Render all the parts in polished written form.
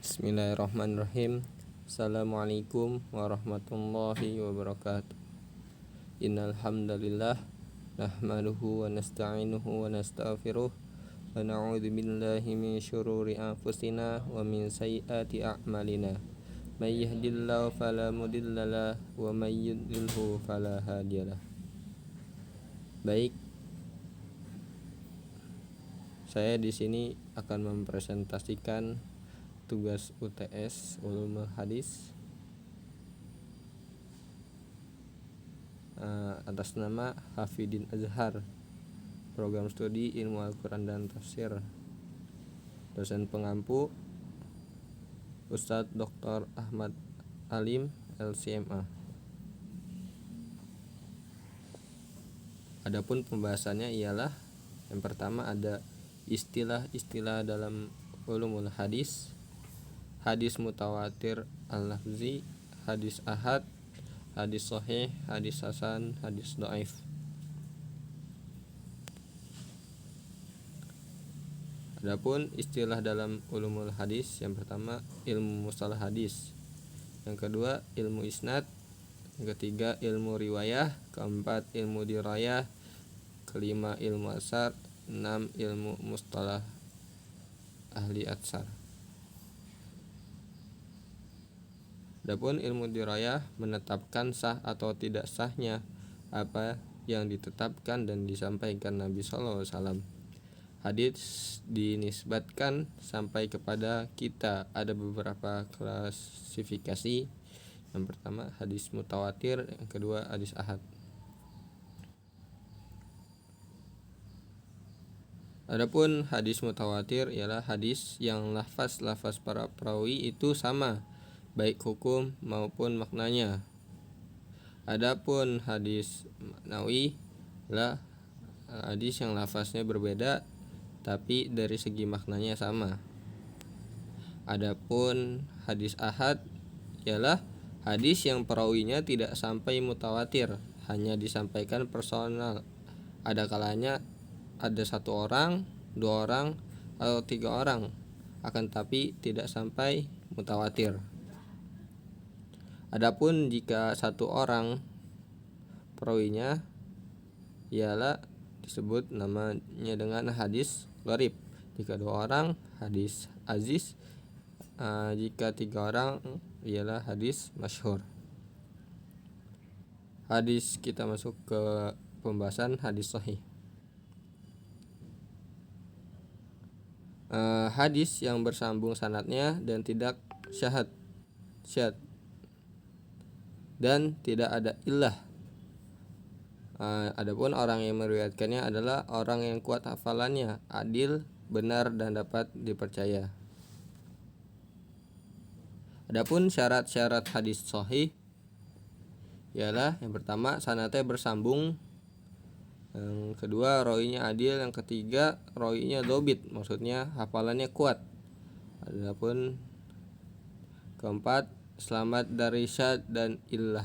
Bismillahirrahmanirrahim. Assalamualaikum warahmatullahi wabarakatuh. Innal hamdalillah nahmaduhu wa nasta'inuhu wa nastaghfiruh wa na'udzu billahi min syururi anfusina wa min sayyiati a'malina. May yahdihillahu fala mudhillalah wa may yudlilhu fala hadiyalah. Baik, saya di sini akan mempresentasikan tugas UTS Ulumul Hadis atas nama Hafidin Azhar, program studi ilmu Al-Quran dan Tafsir. Dosen pengampu Ustadz Dr. Ahmad Alim LCMA. Adapun pembahasannya ialah yang pertama ada istilah-istilah dalam ulumul hadis, hadis mutawatir al-lafzi, hadis ahad, hadis sahih, hadis hasan, hadis dhaif. Adapun istilah dalam ulumul hadis, yang pertama ilmu mustalah hadis, yang kedua ilmu isnad, yang ketiga ilmu riwayah, keempat ilmu dirayah, kelima ilmu asar, enam ilmu mustalah ahli atsar. Adapun ilmu dirayah menetapkan sah atau tidak sahnya apa yang ditetapkan dan disampaikan Nabi SAW. Hadis dinisbatkan sampai kepada kita ada beberapa klasifikasi. Yang pertama hadis mutawatir, yang kedua hadis ahad. Adapun hadis mutawatir ialah hadis yang lafaz para perawi itu sama, baik hukum maupun maknanya. Adapun hadis maknawi lah hadis yang lafaznya berbeda tapi dari segi maknanya sama. Adapun hadis ahad ialah hadis yang perawinya tidak sampai mutawatir, hanya disampaikan personal. Ada kalanya ada satu orang, dua orang, atau tiga orang, akan tapi tidak sampai mutawatir. Adapun jika satu orang perawinya ialah disebut namanya dengan hadis gharib. Jika dua orang hadis aziz, jika tiga orang ialah hadis masyhur. Hadis, kita masuk ke pembahasan hadis sahih. Hadis yang bersambung sanadnya dan tidak syad dan tidak ada illah. Adapun orang yang meriwayatkannya adalah orang yang kuat hafalannya, adil, benar dan dapat dipercaya. Adapun syarat-syarat hadis sahih ialah yang pertama sanadnya bersambung, yang kedua rawinya adil, yang ketiga rawinya dobit, maksudnya hafalannya kuat. Adapun keempat selamat dari syad dan illah.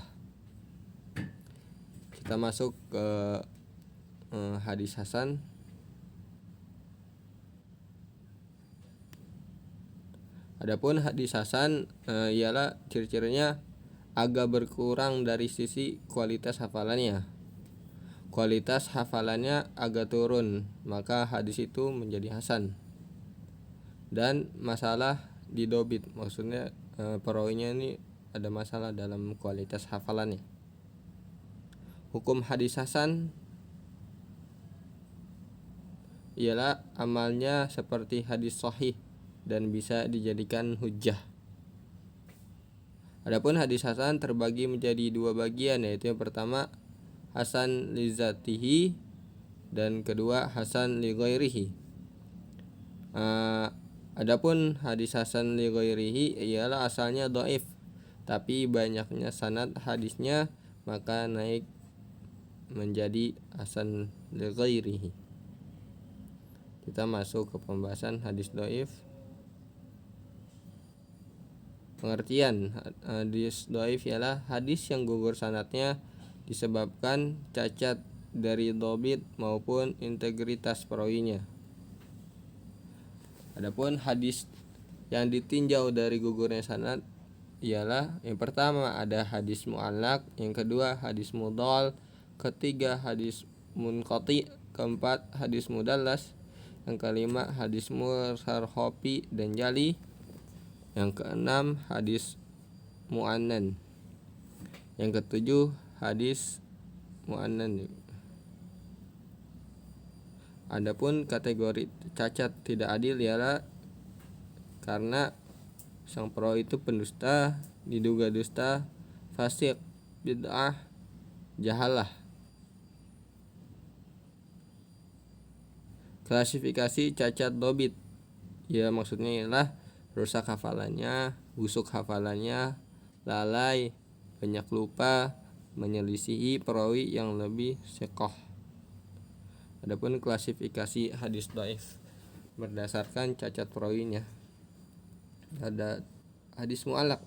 Kita masuk ke hadis hasan. Adapun hadis hasan ialah ciri-cirinya agak berkurang dari sisi kualitas hafalannya. Kualitas hafalannya agak turun, maka hadis itu menjadi hasan. Dan masalah di dobit, maksudnya perawinya ini ada masalah dalam kualitas hafalannya. Hukum hadis hasan ialah amalnya seperti hadis sahih dan bisa dijadikan hujjah. Adapun hadis hasan terbagi menjadi dua bagian, yaitu yang pertama hasan li zatihi dan kedua hasan li ghairihi. Adapun hadis hasan li ghairihi ialah asalnya dhaif, tapi banyaknya sanad hadisnya maka naik menjadi hasan li ghairihi. Kita masuk ke pembahasan hadis dhaif. Pengertian hadis dhaif ialah hadis yang gugur sanadnya disebabkan cacat dari dhabit maupun integritas perawinya. Adapun hadis Yang ditinjau dari gugurnya sanad ialah yang pertama ada hadis mu'allaq, yang kedua hadis mudhal, ketiga hadis munqati, keempat hadis mudallas, yang kelima hadis mursal khafi dan jali, yang keenam hadis mu'annan, yang ketujuh hadis mu'annan. Adapun kategori cacat tidak adil ialah karena sang perawi itu pendusta, diduga dusta, fasik, bid'ah, jahalah. Klasifikasi cacat dobit, ya maksudnya ialah rusak hafalannya, busuk hafalannya, lalai, banyak lupa, menyelisihi perawi yang lebih sekoh. Adapun klasifikasi hadis dhaif berdasarkan cacat perawinya. Ada hadis mu'allaq,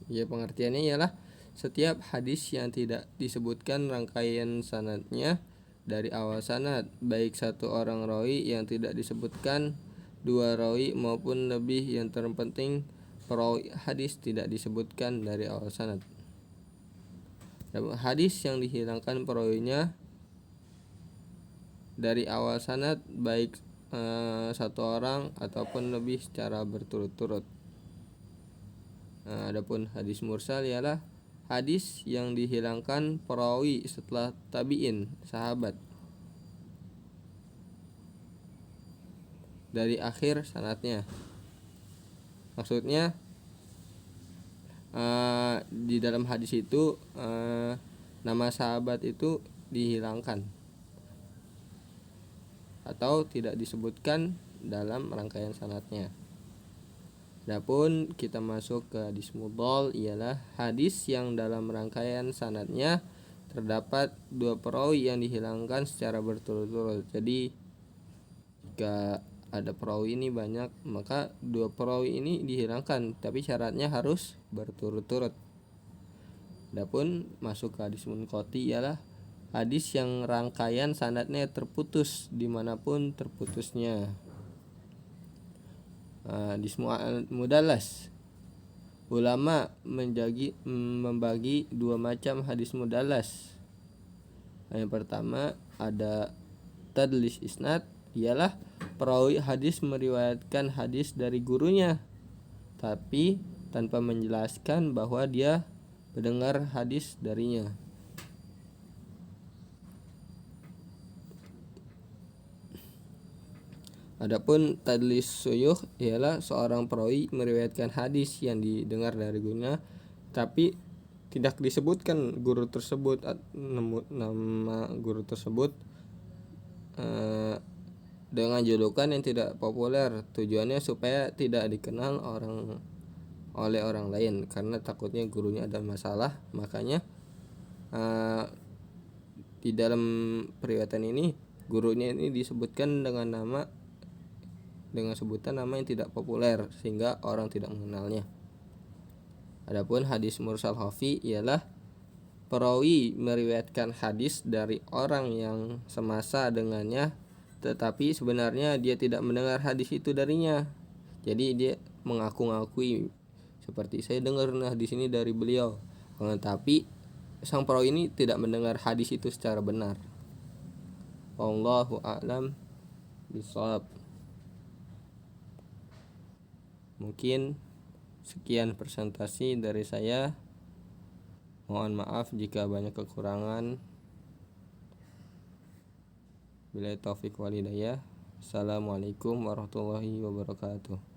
ya pengertiannya ialah setiap hadis yang tidak disebutkan rangkaian sanadnya dari awal sanad, baik satu orang rawi yang tidak disebutkan, dua rawi maupun lebih, yang terpenting perawi hadis tidak disebutkan dari awal sanad. Hadis yang dihilangkan perawinya dari awal sanad, baik satu orang ataupun lebih secara berturut-turut. Adapun hadis mursal ialah hadis yang dihilangkan perawi setelah tabi'in, sahabat, dari akhir sanadnya. Maksudnya di dalam hadis itu nama sahabat itu dihilangkan atau tidak disebutkan dalam rangkaian sanadnya. Adapun kita masuk ke hadis mudhal ialah hadis yang dalam rangkaian sanadnya terdapat dua perawi yang dihilangkan secara berturut-turut. Jadi jika ada perawi ini banyak, maka dua perawi ini dihilangkan, tapi syaratnya harus berturut-turut. Adapun masuk ke hadis munqati ialah hadis yang rangkaian sanadnya terputus dimanapun terputusnya. Hadis mudallas, ulama membagi dua macam hadis mudallas. Yang pertama ada tadlis isnad, ialah perawi hadis meriwayatkan hadis dari gurunya tapi tanpa menjelaskan bahwa dia mendengar hadis darinya. Adapun tadlis suyukh ialah seorang perawi meriwayatkan hadis yang didengar dari gurunya tapi tidak disebutkan guru tersebut, nama guru tersebut dengan julukan yang tidak populer. Tujuannya supaya tidak dikenal oleh orang lain karena takutnya gurunya ada masalah. Makanya di dalam periwayatan ini gurunya ini disebutkan dengan sebutan nama yang tidak populer sehingga orang tidak mengenalnya. Adapun hadis mursal khafi ialah perawi meriwayatkan hadis dari orang yang semasa dengannya tetapi sebenarnya dia tidak mendengar hadis itu darinya. Jadi dia mengaku-ngakui seperti saya dengar hadis ini dari beliau, tapi sang perawi ini tidak mendengar hadis itu secara benar. Wallahu a'lam bishawab. Mungkin sekian presentasi dari saya. Mohon maaf jika banyak kekurangan. Billahi taufik wal hidayah. Assalamualaikum warahmatullahi wabarakatuh.